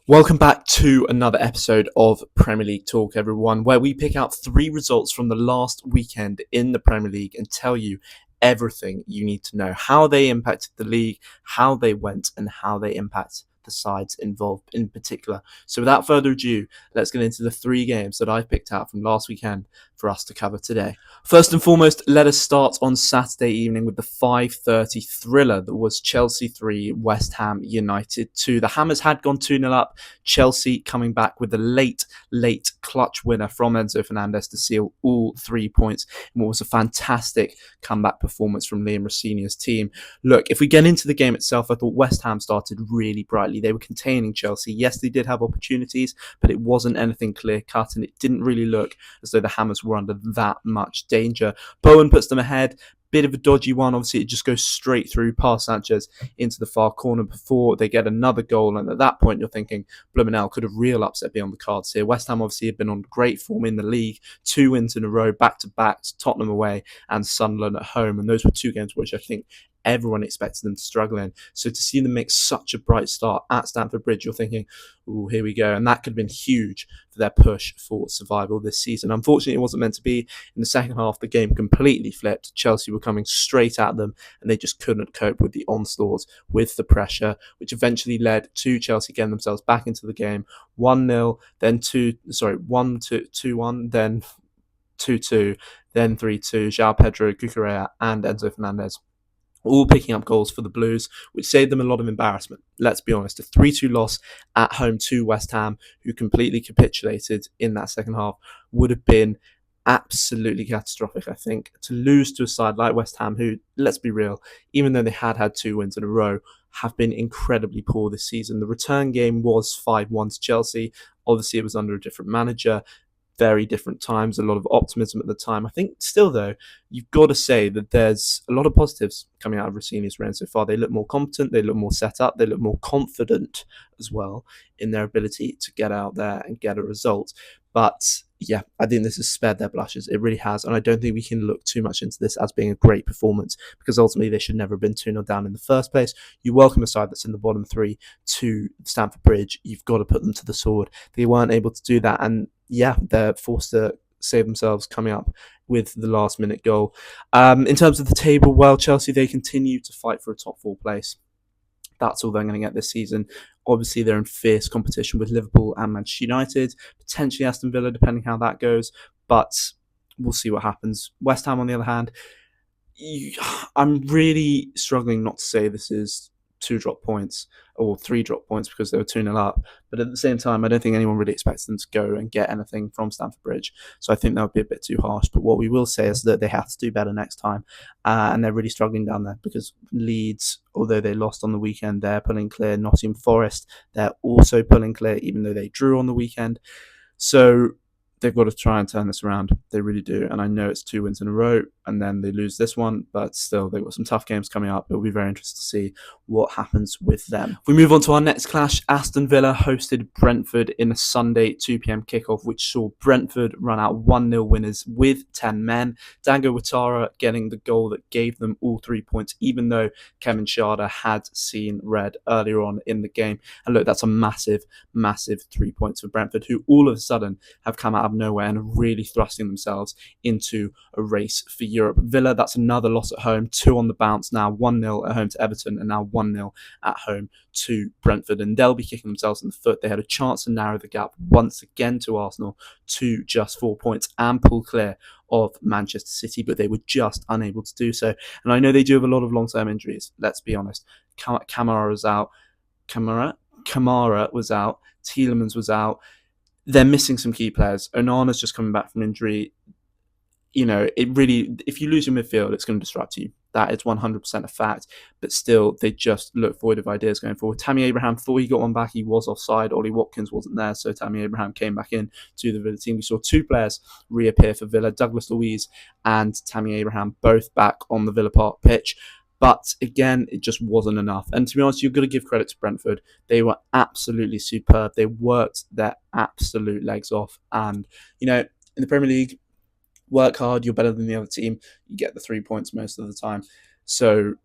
Welcome back to another episode of Premier League Talk, everyone, where we pick out 3 results from the last weekend in the Premier League and tell you everything you need to know, how they impacted the league, how they went, and how they impact the sides involved in particular. So without further ado, let's get into the 3 games that I've picked out from last weekend for us to cover today. First and foremost, let us start on Saturday evening with the 5:30 thriller that was Chelsea 3, West Ham United 2. The Hammers had gone 2-0 up. Chelsea coming back with a late clutch winner from Enzo Fernandez to seal all 3 points in what was a fantastic comeback performance from Liam Rossini's team. Look, if we get into the game itself, I thought West Ham started really brightly. They were containing Chelsea. Yes, they did have opportunities, but it wasn't anything clear-cut, and it didn't really look as though the Hammers were under that much danger. Bowen puts them ahead. Bit of a dodgy one. Obviously, it just goes straight through past Sanchez into the far corner before they get another goal. And at that point, you're thinking, Blumenau could have real upset be on the cards here. West Ham obviously had been on great form in the league. 2 wins in a row, back-to-backs, Tottenham away and Sunderland at home. And those were 2 games which I think everyone expected them to struggle in. So to see them make such a bright start at Stamford Bridge, you're thinking, oh, here we go. And that could have been huge for their push for survival this season. Unfortunately, it wasn't meant to be. In the second half, the game completely flipped. Chelsea were coming straight at them, and they just couldn't cope with the onslaught, with the pressure, which eventually led to Chelsea getting themselves back into the game. 1-0, then 1-2-1, then 2-2, then 3-2. João Pedro, Cucurella, and Enzo Fernandez all picking up goals for the Blues, which saved them a lot of embarrassment. Let's be honest, a 3-2 loss at home to West Ham, who completely capitulated in that second half, would have been absolutely catastrophic, I think. To lose to a side like West Ham, who, let's be real, even though they had 2 wins in a row, have been incredibly poor this season. The return game was 5-1 to Chelsea. Obviously, it was under a different manager. Very different times, a lot of optimism at the time. I think still, though, you've got to say that there's a lot of positives coming out of Rossini's reign so far. They look more competent, they look more set up, they look more confident as well in their ability to get out there and get a result. But yeah, I think this has spared their blushes. It really has. And I don't think we can look too much into this as being a great performance, because ultimately they should never have been 2-0 down in the first place. You welcome a side that's in the bottom 3 to Stamford Bridge. You've got to put them to the sword. They weren't able to do that. And yeah, they're forced to save themselves coming up with the last minute goal. In terms of the table, well, Chelsea, they continue to fight for a top 4 place. That's all they're going to get this season. Obviously, they're in fierce competition with Liverpool and Manchester United, potentially Aston Villa, depending how that goes. But we'll see what happens. West Ham, on the other hand, I'm really struggling not to say this is 2 drop points or 3 drop points because they were 2-0 up. But at the same time, I don't think anyone really expects them to go and get anything from Stamford Bridge. So I think that would be a bit too harsh. But what we will say is that they have to do better next time. And they're really struggling down there because Leeds, although they lost on the weekend, they're pulling clear. Nottingham Forest, they're also pulling clear, even though they drew on the weekend. So they've got to try and turn this around. They really do. And I know it's 2 wins in a row and then they lose this one, but still they've got some tough games coming up. It'll be very interesting to see what happens with them. If we move on to our next clash, Aston Villa hosted Brentford in a Sunday 2 p.m. kickoff, which saw Brentford run out 1-0 winners with 10 men. Dango Ouattara getting the goal that gave them all 3 points, even though Kevin Schade had seen red earlier on in the game. And look, that's a massive 3 points for Brentford, who all of a sudden have come out of nowhere and are really thrusting themselves into a race for Europe. Villa, that's another loss at home, 2 on the bounce now, 1-0 at home to Everton and now 1-0 at home to Brentford, and they'll be kicking themselves in the foot. They had a chance to narrow the gap once again to Arsenal to just 4 points and pull clear of Manchester City, but they were just unable to do so. And I know they do have a lot of long-term injuries, let's be honest. Kamara was out, Kamara was out, Tielemans was out. They're missing some key players. Onana's just coming back from injury. You know, it really, if you lose your midfield, it's going to disrupt you. That is 100% a fact. But still, they just look void of ideas going forward. Tammy Abraham thought he got one back. He was offside. Ollie Watkins wasn't there, so Tammy Abraham came back in to the Villa team. We saw 2 players reappear for Villa, Douglas Luiz and Tammy Abraham, both back on the Villa Park pitch. But again, it just wasn't enough. And to be honest, you've got to give credit to Brentford. They were absolutely superb. They worked their absolute legs off. And, you know, in the Premier League, work hard, you're better than the other team. You get the 3 points most of the time. So,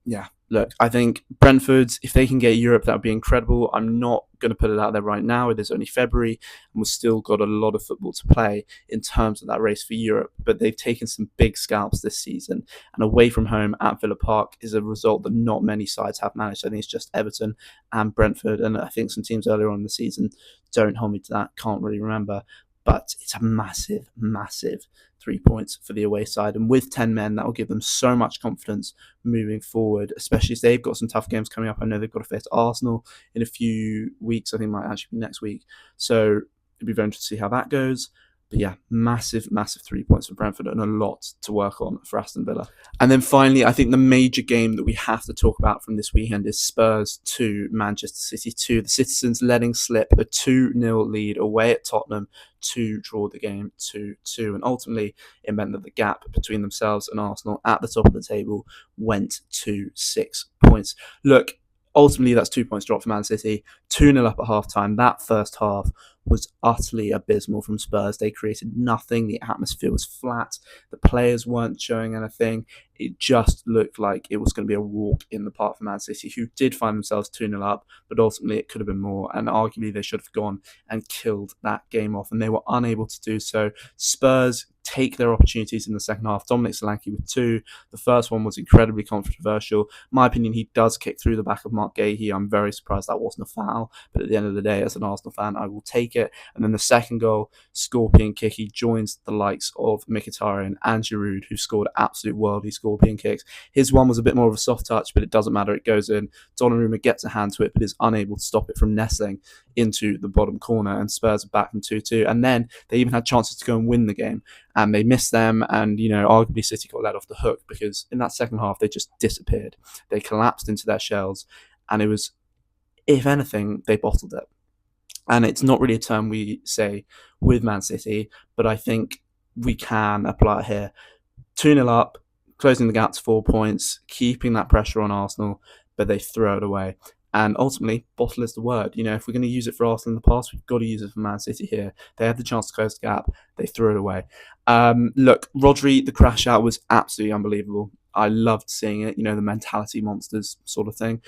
yeah, look, I think Brentford, if they can get Europe, that would be incredible. I'm not going to put it out there right now. It is only February, and we've still got a lot of football to play in terms of that race for Europe. But they've taken some big scalps this season, and away from home at Villa Park is a result that not many sides have managed. I think it's just Everton and Brentford, and I think some teams earlier on in the season. Don't hold me to that. Can't really remember. But it's a massive, massive 3 points for the away side. And with 10 men, that will give them so much confidence moving forward, especially as they've got some tough games coming up. I know they've got to face Arsenal in a few weeks. I think it might actually be next week. So it'd be very interesting to see how that goes. But yeah, massive, massive 3 points for Brentford and a lot to work on for Aston Villa. And then finally, I think the major game that we have to talk about from this weekend is Spurs 2, Manchester City 2. The citizens letting slip a 2-0 lead away at Tottenham to draw the game 2-2. And ultimately, it meant that the gap between themselves and Arsenal at the top of the table went to 6 points. Look, ultimately, that's 2 points dropped for Man City, 2-0 up at half-time. That first half was utterly abysmal from Spurs. They created nothing. The atmosphere was flat. The players weren't showing anything. It just looked like it was going to be a walk in the park for Man City, who did find themselves 2-0 up, but ultimately it could have been more, and arguably they should have gone and killed that game off, and they were unable to do so. Spurs take their opportunities in the second half. Dominic Solanke with 2. The first one was incredibly controversial. In my opinion, he does kick through the back of Mark Gahey. I'm very surprised that wasn't a foul, but at the end of the day, as an Arsenal fan, I will take it. And then the second goal, scorpion kick, he joins the likes of Mkhitaryan and Giroud, who scored absolute worldly scorpion kicks. His one was a bit more of a soft touch, but it doesn't matter. It goes in. Donnarumma gets a hand to it, but is unable to stop it from nestling into the bottom corner, and Spurs are back from 2-2. And then they even had chances to go and win the game, and they missed them, and, arguably City got let off the hook, because in that second half, they just disappeared. They collapsed into their shells, and it was, if anything, they bottled it. And it's not really a term we say with Man City, but I think we can apply it here. 2-0 up, closing the gap to 4 points, keeping that pressure on Arsenal, but they throw it away. And ultimately, bottle is the word. If we're going to use it for Arsenal in the past, we've got to use it for Man City here. They had the chance to close the gap. They threw it away. Look, Rodri, the crash out was absolutely unbelievable. I loved seeing it, the mentality monsters sort of thing.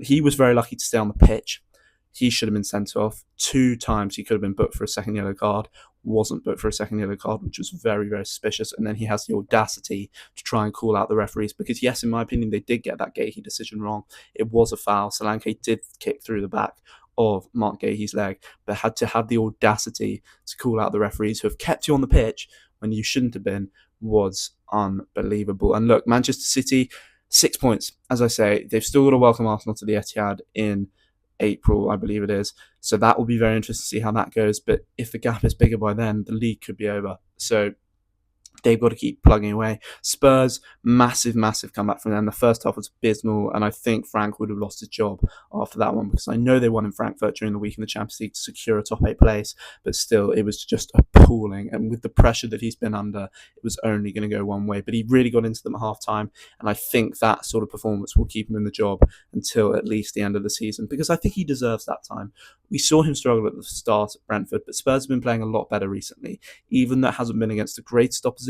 He was very lucky to stay on the pitch. He should have been sent off 2 times. He could have been booked for a second yellow card. Wasn't booked for a second yellow card, which was very, very suspicious. And then he has the audacity to try and call out the referees, because yes, in my opinion, they did get that Gahey decision wrong. It was a foul. Solanke did kick through the back of Mark Gahey's leg, but had to have the audacity to call out the referees who have kept you on the pitch when you shouldn't have been, was unbelievable. And look, Manchester City, 6 points. As I say, they've still got to welcome Arsenal to the Etihad in April, I believe it is. So that will be very interesting to see how that goes. But if the gap is bigger by then, the league could be over. So they've got to keep plugging away. Spurs, massive, massive comeback from them. The first half was abysmal, and I think Frank would have lost his job after that one, because I know they won in Frankfurt during the week in the Champions League to secure a top 8 place, but still, it was just appalling. And with the pressure that he's been under, it was only going to go one way. But he really got into them at half time, and I think that sort of performance will keep him in the job until at least the end of the season, because I think he deserves that time. We saw him struggle at the start at Brentford, but Spurs have been playing a lot better recently. Even though it hasn't been against the greatest opposition,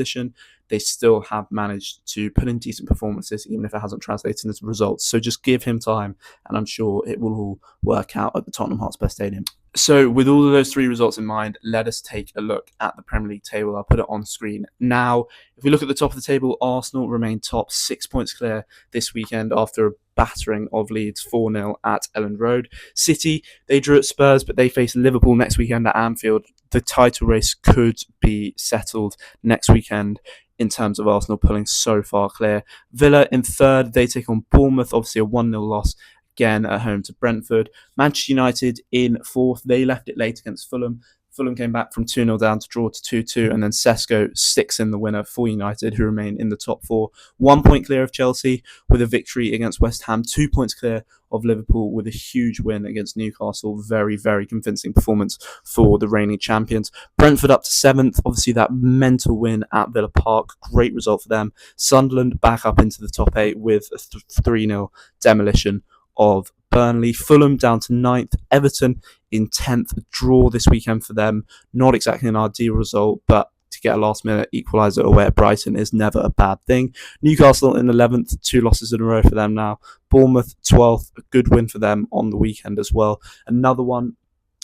they still have managed to put in decent performances, even if it hasn't translated into results. So just give him time, and I'm sure it will all work out at the Tottenham Hotspur Stadium. So with all of those 3 results in mind, let us take a look at the Premier League table. I'll put it on screen now. If we look at the top of the table, Arsenal remain top, 6 points clear this weekend after a battering of Leeds 4-0 at Elland Road. City, they drew at Spurs, but they face Liverpool next weekend at Anfield. The title race could be settled next weekend in terms of Arsenal pulling so far clear. Villa in 3rd, they take on Bournemouth, obviously a 1-0 loss again at home to Brentford. Manchester United in 4th, they left it late against Fulham. Fulham came back from 2-0 down to draw to 2-2, and then Sesko sticks in the winner for United, who remain in the top 4. 1 point clear of Chelsea with a victory against West Ham. 2 points clear of Liverpool with a huge win against Newcastle. Very, very convincing performance for the reigning champions. Brentford up to 7th. Obviously, that mental win at Villa Park. Great result for them. Sunderland back up into the top 8 with a 3-0 demolition of Burnley. Fulham down to 9th. Everton in 10th. Draw this weekend for them. Not exactly an ideal result, but to get a last-minute equaliser away at Brighton is never a bad thing. Newcastle in 11th, 2 losses in a row for them now. Bournemouth 12th, a good win for them on the weekend as well. Another one.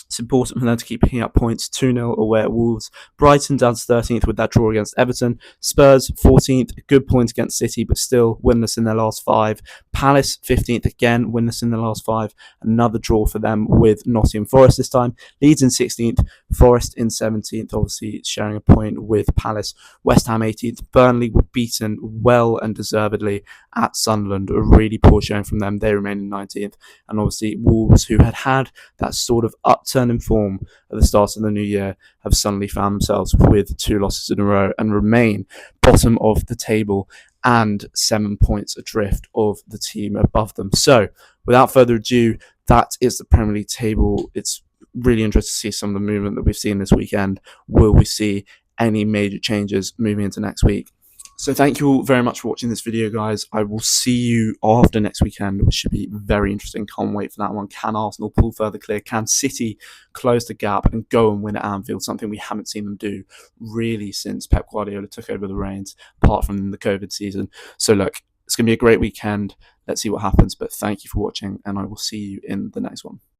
It's important for them to keep picking up points. 2-0 away at Wolves. Brighton down to 13th with that draw against Everton. Spurs 14th, a good point against City, but still winless in their last 5. Palace 15th again, winless in their last 5. Another draw for them with Nottingham Forest this time. Leeds in 16th, Forest in 17th, obviously sharing a point with Palace. West Ham 18th. Burnley were beaten well and deservedly at Sunderland. A really poor showing from them. They remain in 19th. And obviously Wolves, who had that sort of upturn in form at the start of the new year, have suddenly found themselves with 2 losses in a row and remain bottom of the table and 7 points adrift of the team above them. So, without further ado, that is the Premier League table. It's really interesting to see some of the movement that we've seen this weekend. Will we see any major changes moving into next week? So thank you all very much for watching this video, guys. I will see you after next weekend, which should be very interesting. Can't wait for that one. Can Arsenal pull further clear? Can City close the gap and go and win at Anfield? Something we haven't seen them do really since Pep Guardiola took over the reins, apart from the COVID season. So look, it's going to be a great weekend. Let's see what happens. But thank you for watching, and I will see you in the next one.